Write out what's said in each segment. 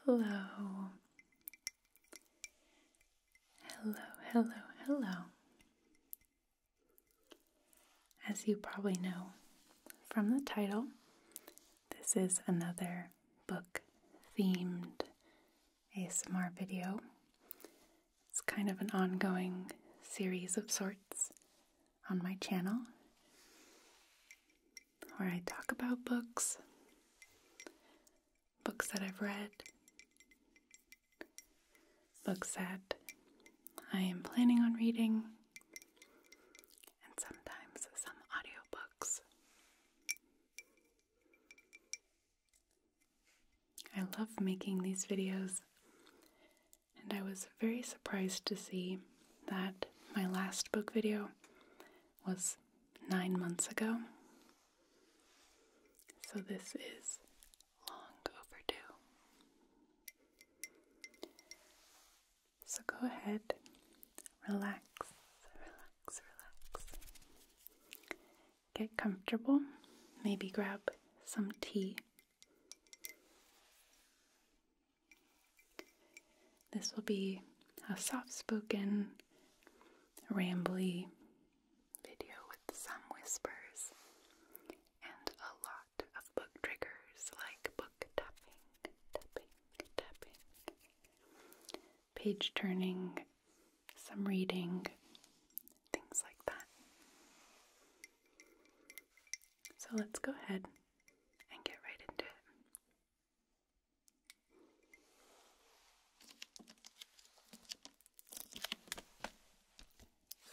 Hello. Hello, hello, hello. As you probably know from the title, this is another book-themed ASMR video. It's kind of an ongoing series of sorts on my channel where I talk about books that I've read, books that I am planning on reading, and sometimes some audiobooks. I love making these videos, and I was very surprised to see that my last book video was 9 months ago. So this is long overdue. So go ahead, relax. Get comfortable, maybe grab some tea. This will be a soft-spoken, rambly video with some whispers and a lot of book triggers like book tapping, page turning, some reading, things like that. So let's go ahead and get right into it.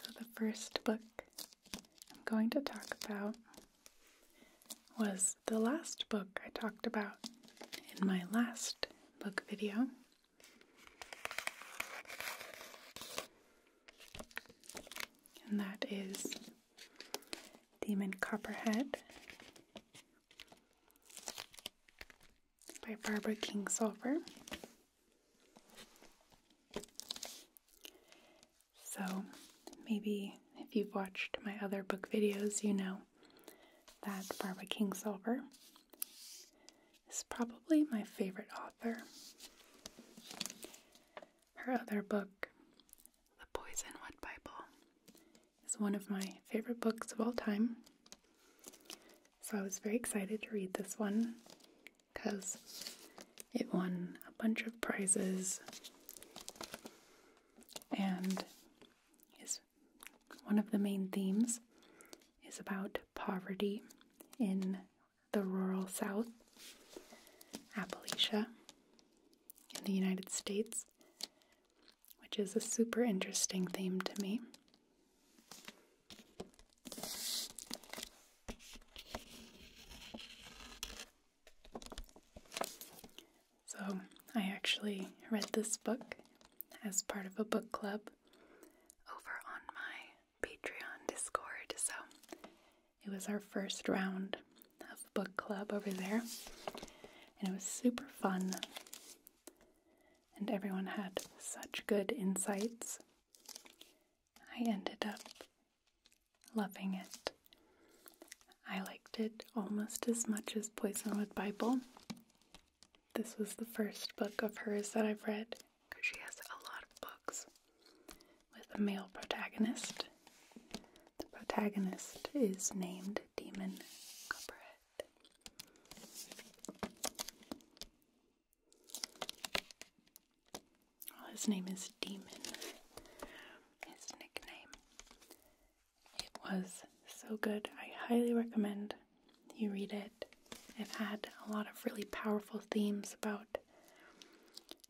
So the first book I'm going to talk about was the last book I talked about in my last book video. And that is Demon Copperhead by Barbara Kingsolver. So maybe if you've watched my other book videos, you know that Barbara Kingsolver is probably my favorite author. Her other book, The Poisonwood Bible, is one of my favorite books of all time. So I was very excited to read this one because it won a bunch of prizes and is one of the main themes is about poverty in the rural South, Appalachia, in the United States, which is a super interesting theme to me. So I actually read this book as part of a book club over on my Patreon Discord. So it was our first round of book club over there, and it was super fun. And everyone had such good insights. I ended up loving it. I liked it almost as much as Poisonwood Bible. This was the first book of hers that I've read, because she has a lot of books with a male protagonist. The protagonist is named Demon Copperhead. Well, his name is Demon, his nickname. It was so good. I highly recommend you read it. It had a lot of really powerful themes about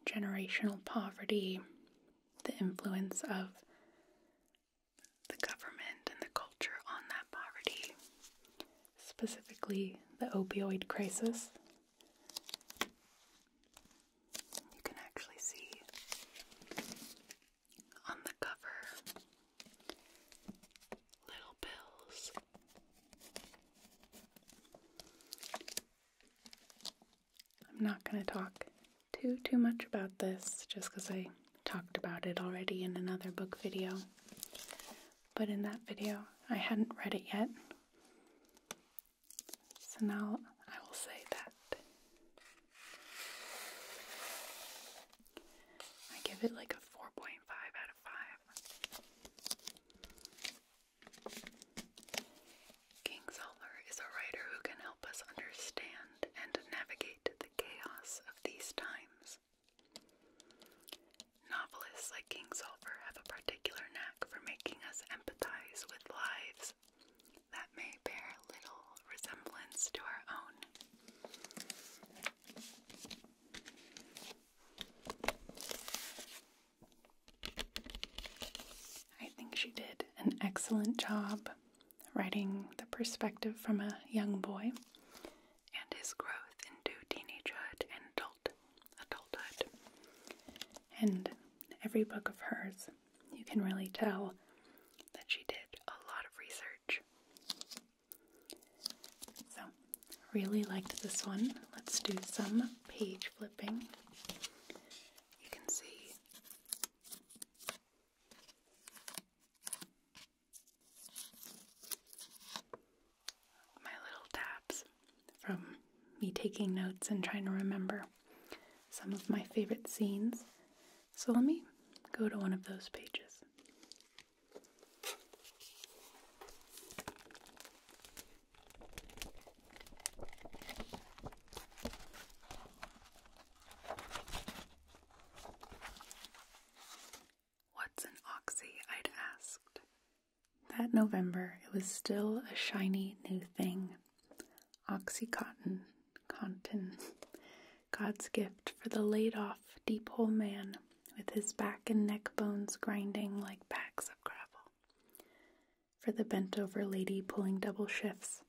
generational poverty, the influence of the government and the culture on that poverty, specifically the opioid crisis. You can actually see on the cover little pills. I'm not going to talk too much about this just because I talked about it already in another book video. But in that video, I hadn't read it yet. So now I will say that excellent job writing the perspective from a young boy and his growth into teenagehood and adulthood. And every book of hers, you can really tell that she did a lot of research. So, really liked this one. Let's do some page flipping. You can see my little tabs from me taking notes and trying to remember some of my favorite scenes. So let me go to one of those pages. What's an oxy? I'd asked. That November, it was still a shiny new thing. Oxycontin. God's gift for the laid-off, deep-hole man with his back and neck bones grinding like bags of gravel. For the bent-over lady pulling double shifts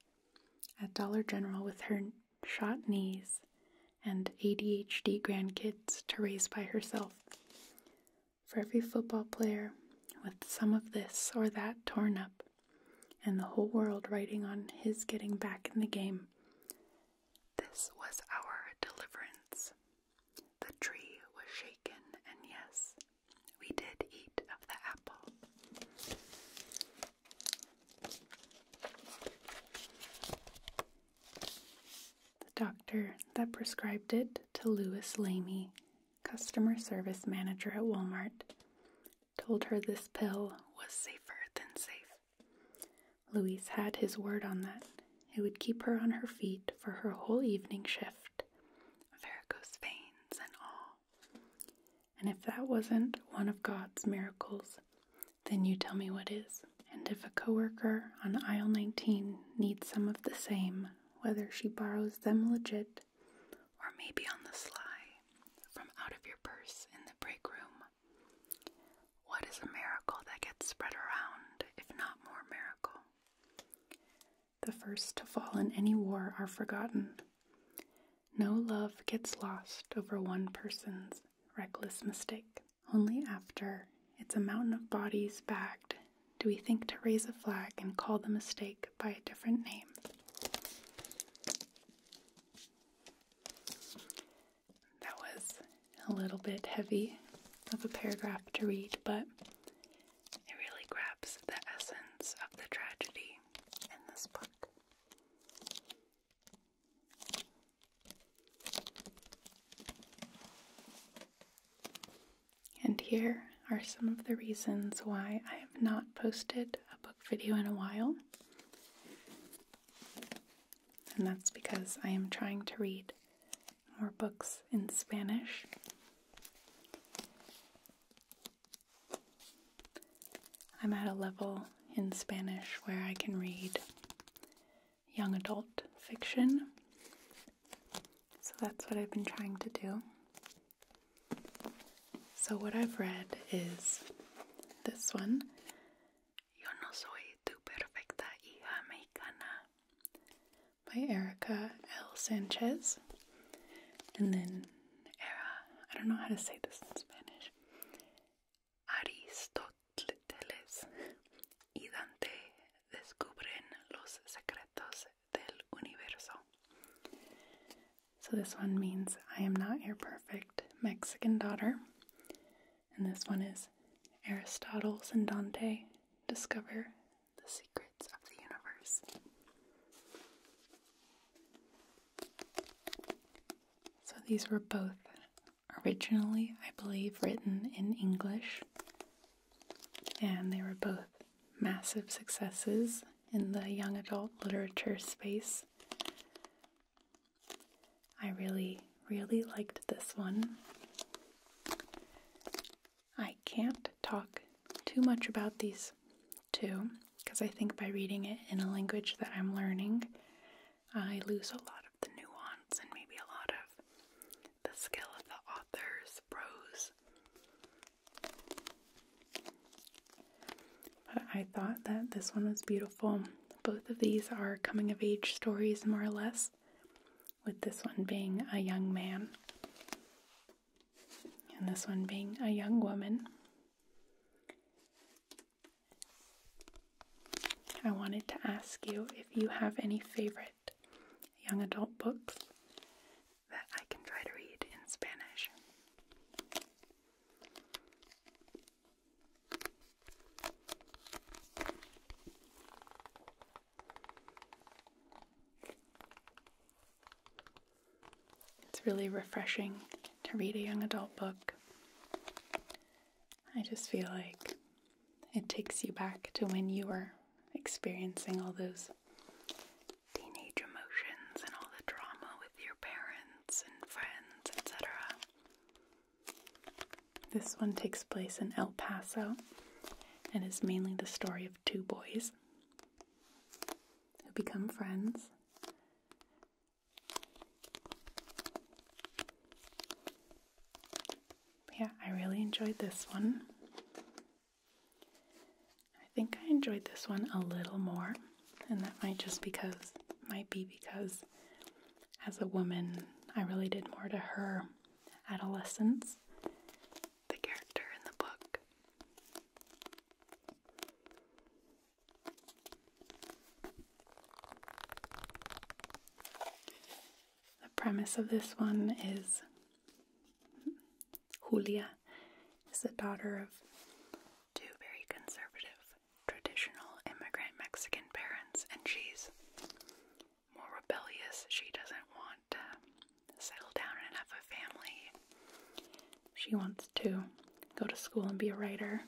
at Dollar General with her shot knees and ADHD grandkids to raise by herself. For every football player with some of this or that torn up, and the whole world riding on his getting back in the game. This was our deliverance. The tree was shaken, and yes, we did eat of the apple. The doctor that prescribed it to Louis Lamy, customer service manager at Walmart, told her this pill was safer than safe. Louise had his word on that. It would keep her on her feet for her whole evening shift, varicose veins and all. And if that wasn't one of God's miracles, then you tell me what is. And if a coworker on aisle 19 needs some of the same, whether she borrows them legit or maybe on the sly from out of your purse in the break room, what is a miracle that gets spread around, if not more miracle? The first to fall in any war are forgotten. No love gets lost over one person's reckless mistake. Only after it's a mountain of bodies bagged do we think to raise a flag and call the mistake by a different name. That was a little bit heavy of a paragraph to read, but it really grabs the essence of the tragedy in this book. And here are some of the reasons why I have not posted a book video in a while. And that's because I am trying to read more books in Spanish. I'm at a level in Spanish where I can read young adult fiction. So that's what I've been trying to do. So what I've read is this one, Yo no soy tu perfecta hija mexicana, by Erica L. Sanchez. And then I don't know how to say this in Spanish, Aristóteles y Dante descubren los secretos del universo. So this one means I am not your perfect Mexican daughter. And this one is Aristotle and Dante discover the secrets of the universe. So these were both originally, I believe, written in English. And they were both massive successes in the young adult literature space. I really, really liked this one. I can't talk too much about these two because I think by reading it in a language that I'm learning, I lose a lot of the nuance and maybe a lot of the skill of the author's prose. But I thought that this one was beautiful. Both of these are coming-of-age stories, more or less, with this one being a young man and this one being a young woman. I wanted to ask you if you have any favorite young adult books that I can try to read in Spanish. It's really refreshing to read a young adult book. I just feel like it takes you back to when you were experiencing all those teenage emotions and all the drama with your parents and friends, etc. This one takes place in El Paso and is mainly the story of two boys who become friends. But yeah, I really enjoyed this one. I think I enjoyed this one a little more, and that might be because as a woman, I related more to her adolescence, the character in the book. The premise of this one is Julia is the daughter of two very conservative, traditional immigrant Mexican parents, and she's more rebellious. She doesn't want to settle down and have a family. She wants to go to school and be a writer.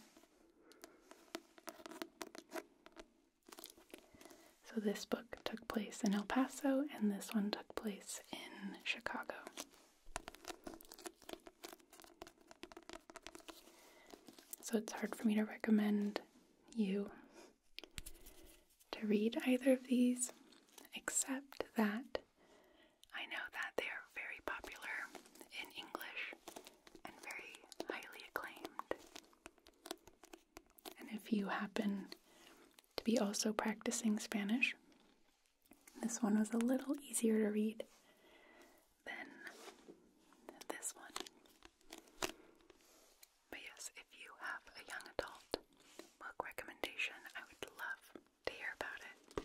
So this book took place in El Paso, and this one took place in Chicago. So it's hard for me to recommend you to read either of these, except that I know that they are very popular in English and very highly acclaimed. And if you happen to be also practicing Spanish, this one was a little easier to read than this one. But yes, if you have a young adult book recommendation, I would love to hear about it.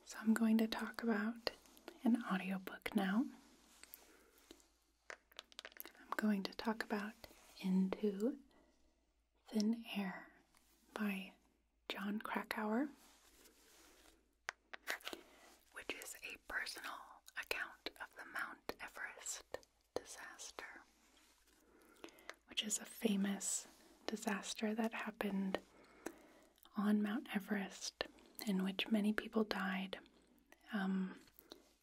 So I'm going to talk about an audiobook now. I'm going to talk about Into Thin Air by Jon Krakauer, which is a personal account of the Mount Everest disaster, which is a famous disaster that happened on Mount Everest in which many people died.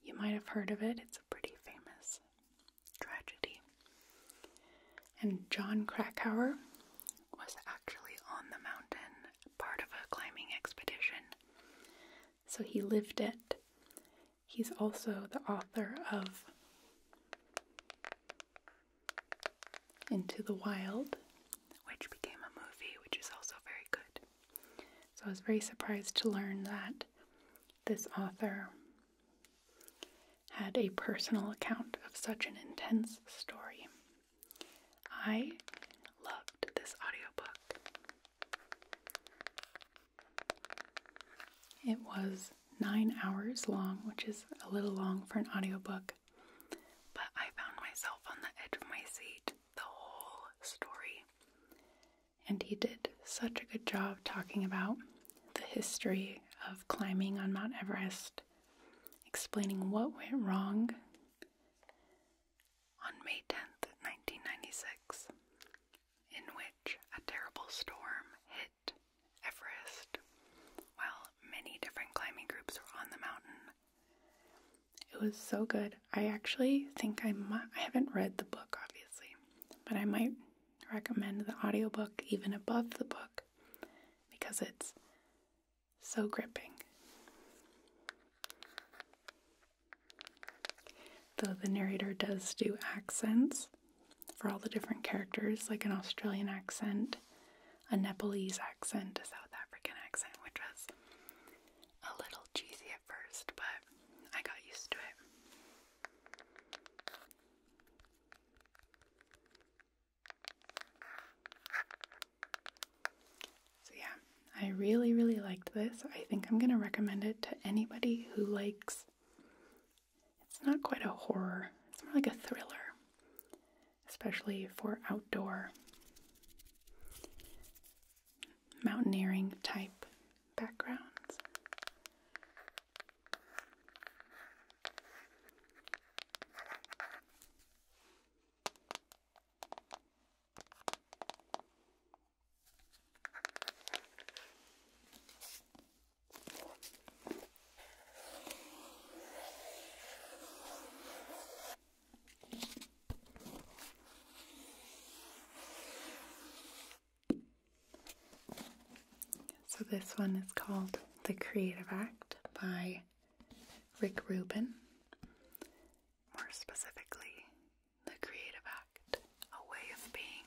You might have heard of it. It's a pretty famous tragedy. And Jon Krakauer was actually on the mountain, part of a climbing expedition. So he lived it. He's also the author of Into the Wild, which became a movie, which is also very good. So I was very surprised to learn that this author had a personal account of such an intense story. I loved this audiobook. It was 9 hours long, which is a little long for an audiobook, but I found myself on the edge of my seat the whole story. And he did such a good job talking about the history of climbing on Mount Everest, explaining what went wrong on May 10th, 1996, in which a terrible storm hit Everest while many different climbing groups were on the mountain. It was so good. I actually think I haven't read the book, obviously, but I might recommend the audiobook even above the book because it's so gripping. Though the narrator does do accents, for all the different characters, like an Australian accent, a Nepalese accent, a South African accent, which was a little cheesy at first, but I got used to it. So yeah, I really, really liked this. I think I'm going to recommend it to anybody who likes, it's not quite a horror, it's more like a thriller, especially for outdoor mountaineering type backgrounds. So this one is called The Creative Act by Rick Rubin. More specifically, The Creative Act, A Way of Being.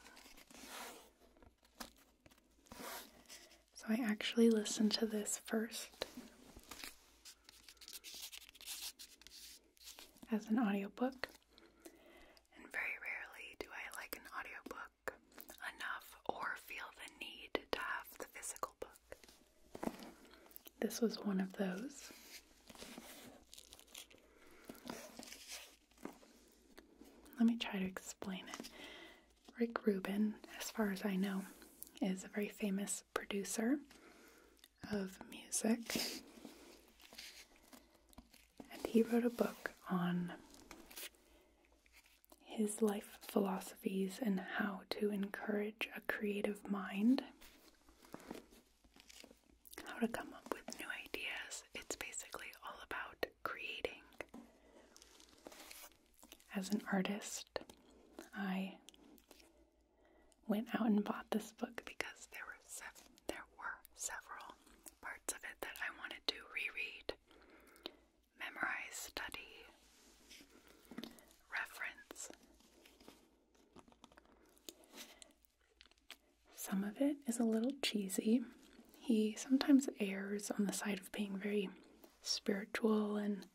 So I actually listened to this first as an audiobook. And very rarely do I like an audiobook enough or feel the need to have the physical book. This was one of those. Let me try to explain it. Rick Rubin, as far as I know, is a very famous producer of music. And he wrote a book on his life philosophies and how to encourage a creative mind. How to come up with new ideas. It's basically all about creating. As an artist, I went out and bought this book because there were several parts of it that I wanted to reread, memorize, study, reference. Some of it is a little cheesy. He sometimes errs on the side of being very spiritual and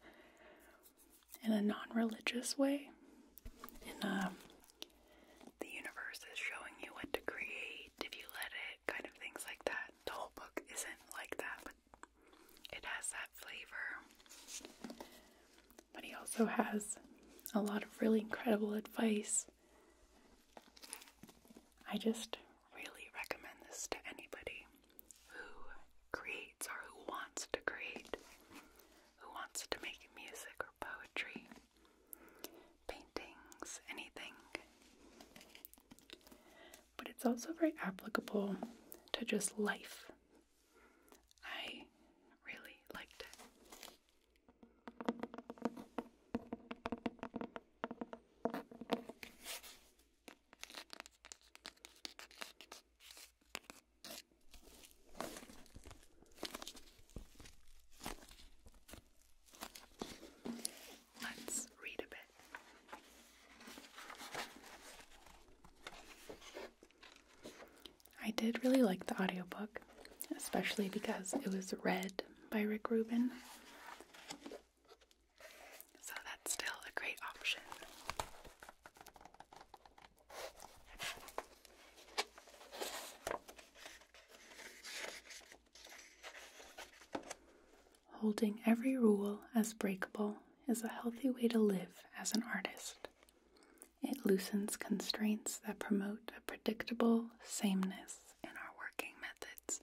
in a non-religious way. The universe is showing you what to create if you let it, kind of things like that. The whole book isn't like that, but it has that flavor. But he also has a lot of really incredible advice. I just really recommend this to anybody who creates or who wants to create, who wants to make music or poetry, paintings, anything. But it's also very applicable to just life. I really liked it. Let's read a bit. I did really like the audiobook, especially because it was read by Rick Rubin. So that's still a great option. Holding every rule as breakable is a healthy way to live as an artist. It loosens constraints that promote a predictable sameness in our working methods.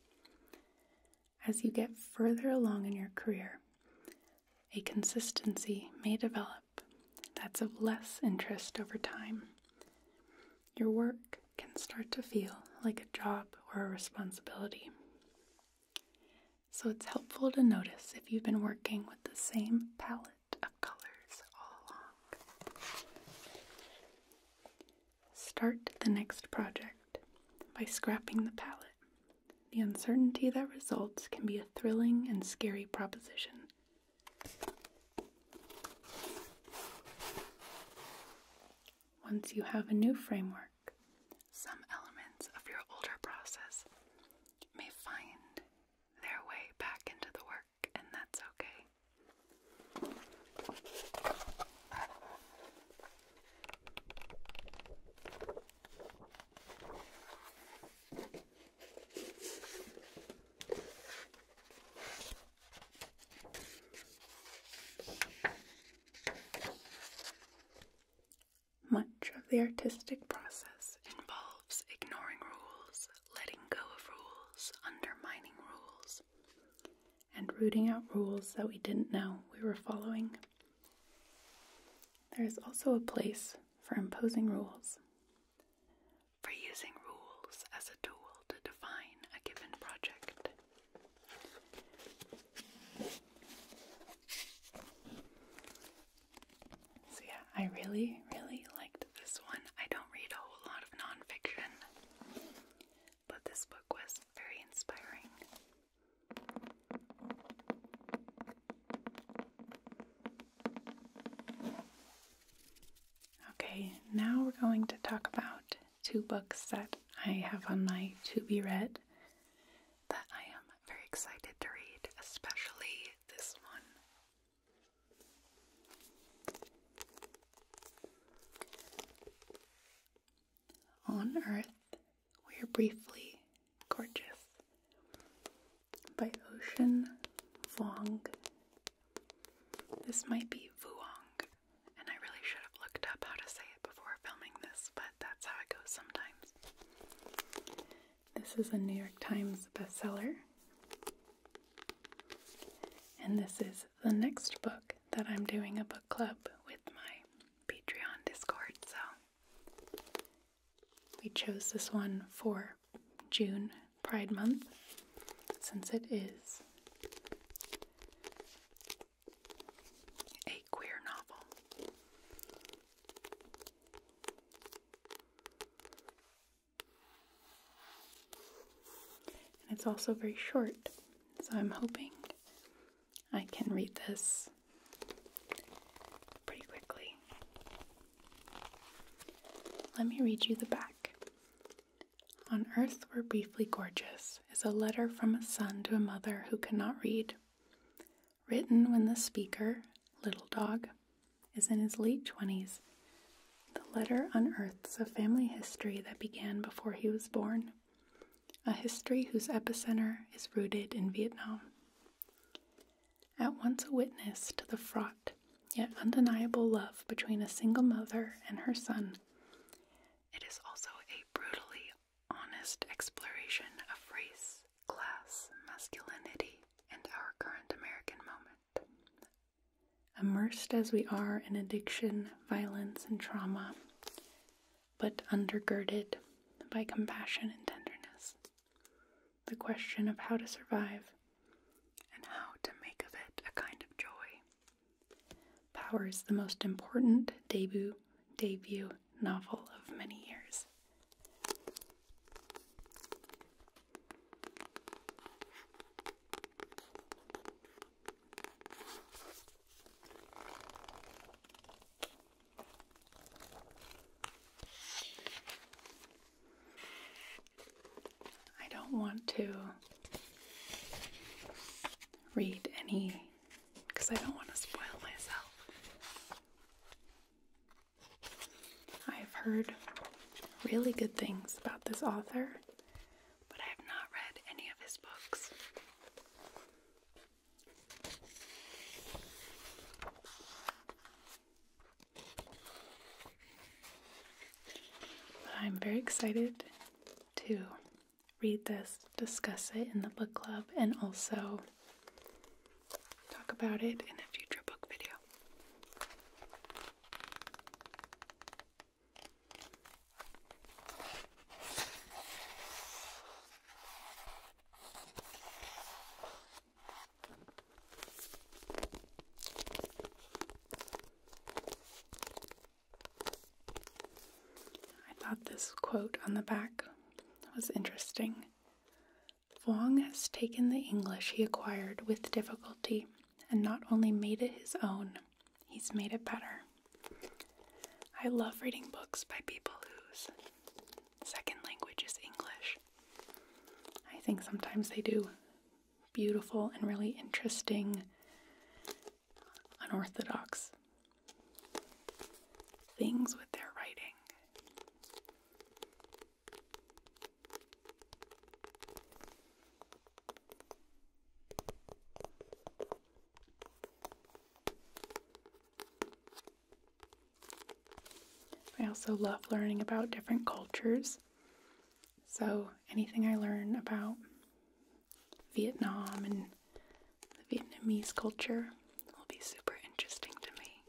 As you get further along in your career, a consistency may develop that's of less interest over time. Your work can start to feel like a job or a responsibility. So it's helpful to notice if you've been working with the same palette of colors all along. Start the next project by scrapping the palette. The uncertainty that results can be a thrilling and scary proposition. once you have a new framework, some elements of your older process may find their way back into the work, and that's okay. Much of the artistic process involves ignoring rules, letting go of rules, undermining rules, and rooting out rules that we didn't know we were following. There is also a place for imposing rules, for using rules as a tool to define a given project. So yeah, I really liked this one. I don't read a whole lot of nonfiction, but this book was very inspiring. Okay, now we're going to talk about two books that I have on my to-be read that I am very excited to read, especially this one. On Earth, we are briefly gorgeous, by Ocean Vuong. This might be Vuong, and I really should have looked up how to say it before filming this, but that's how it goes sometimes. This is a New York Times bestseller, and this is the next book that I'm doing a book club with my Patreon Discord, so we chose this one for June, Pride Month, since it is a queer novel. And it's also very short, so I'm hoping I can read this pretty quickly. Let me read you the back. On Earth We're Briefly Gorgeous is a letter from a son to a mother who cannot read. Written when the speaker, Little Dog, is in his late 20s, the letter unearths a family history that began before he was born, a history whose epicenter is rooted in Vietnam. At once a witness to the fraught yet undeniable love between a single mother and her son, it is also a brutally honest exploration of race, class, masculinity, and our current American moment. Immersed as we are in addiction, violence, and trauma, but undergirded by compassion and tenderness, the question of how to survive and how to make of it a kind of joy powers the most important debut novel of many years. I don't want to read any because I don't want to spoil myself. I've heard really good things about this author, but I have not read any of his books. But I'm very excited to read this, discuss it in the book club, and also talk about it in a future book video. I thought this quote on the back was interesting. Vuong has taken the English he acquired with difficulty and not only made it his own, he's made it better. I love reading books by people whose second language is English. I think sometimes they do beautiful and really interesting, unorthodox things with their writing. I also love learning about different cultures. So anything I learn about Vietnam and the Vietnamese culture will be super interesting to me.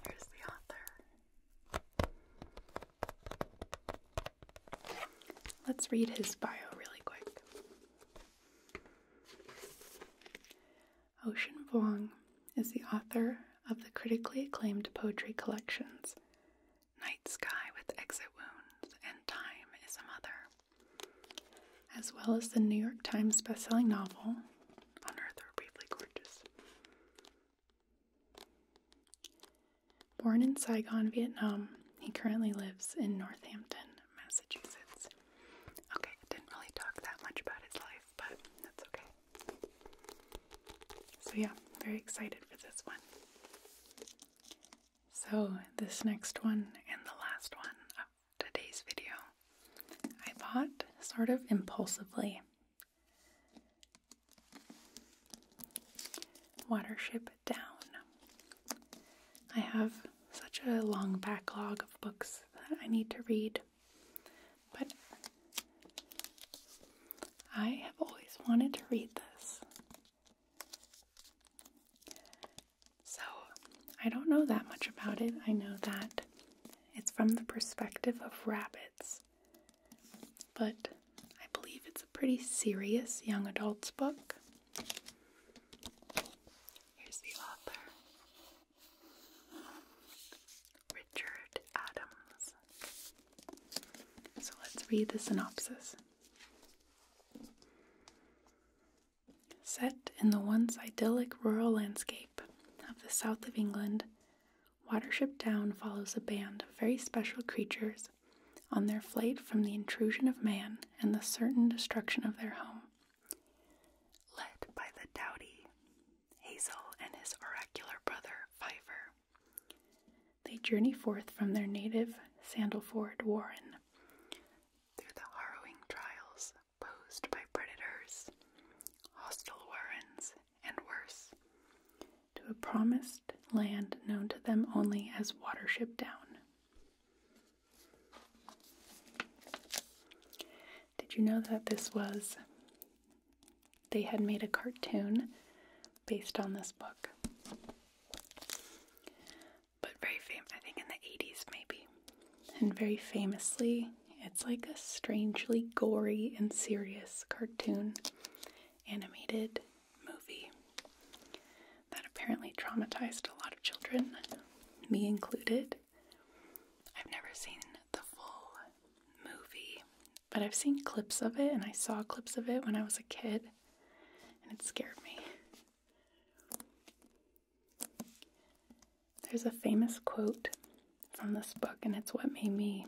Here's the author. Let's read his bio really quick. Ocean Vuong is the author of the critically acclaimed poetry collections Night Sky with Exit Wounds and Time is a Mother, as well as the New York Times bestselling novel On Earth We're Briefly Gorgeous. Born in Saigon, Vietnam, he currently lives in Northampton, Massachusetts. Okay, I didn't really talk that much about his life, but that's okay. So yeah, very excited for this one. So this next one and the last one of today's video, I bought sort of impulsively. Watership Down. I have such a long backlog of books that I need to read, but I have always wanted to read this. So I don't know that much about it. I know that it's from the perspective of rabbits, but I believe it's a pretty serious young adult's book. Here's the author, Richard Adams. So let's read the synopsis. Set in the once idyllic rural landscape of the south of England, Watership Down follows a band of very special creatures on their flight from the intrusion of man and the certain destruction of their home. Led by the doughty Hazel and his oracular brother Fiver, they journey forth from their native Sandalford Warren through the harrowing trials posed by predators, hostile warrens, and worse, to a promised land known to them only as Watership Down. Did you know that they had made a cartoon based on this book? But very famous, I think in the 80s maybe. And very famously, it's like a strangely gory and serious cartoon animated movie that apparently traumatized a lot of children, me included. I've never seen the full movie, but I've seen clips of it, and I saw clips of it when I was a kid, and it scared me. There's a famous quote from this book, and it's what made me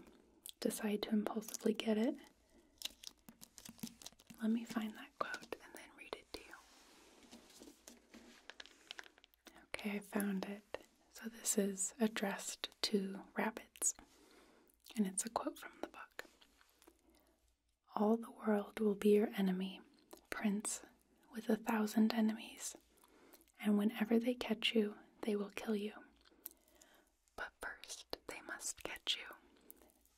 decide to impulsively get it. Let me find that quote and then read it to you. Okay, I found it. So this is addressed to rabbits, and it's a quote from the book. All the world will be your enemy, prince with 1,000 enemies, and whenever they catch you, they will kill you. But first, they must catch you,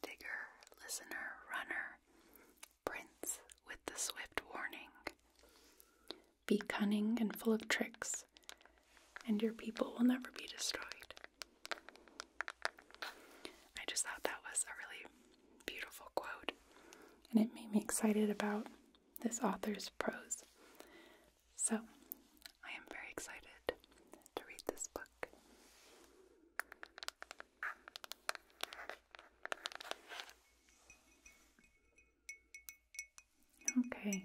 digger, listener, runner, prince with the swift warning. Be cunning and full of tricks, and your people will never be destroyed. I just thought that was a really beautiful quote, and it made me excited about this author's prose. So, I am very excited to read this book. Okay. Okay,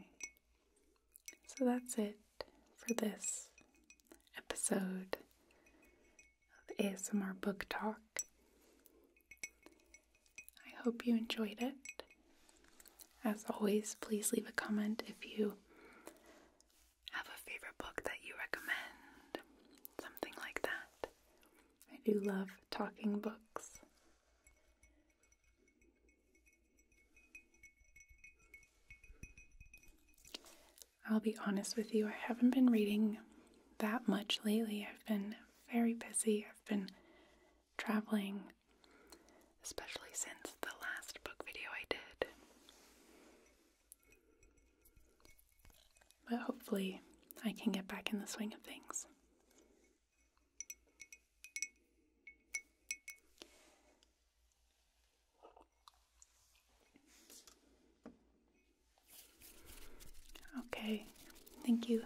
so that's it for this episode of ASMR Book Talk. I hope you enjoyed it. As always, please leave a comment if you have a favorite book that you recommend, something like that. I do love talking books. I'll be honest with you, I haven't been reading that much lately. I've been very busy. I've been traveling, especially since the last book video I did. But hopefully I can get back in the swing of things. Okay, thank you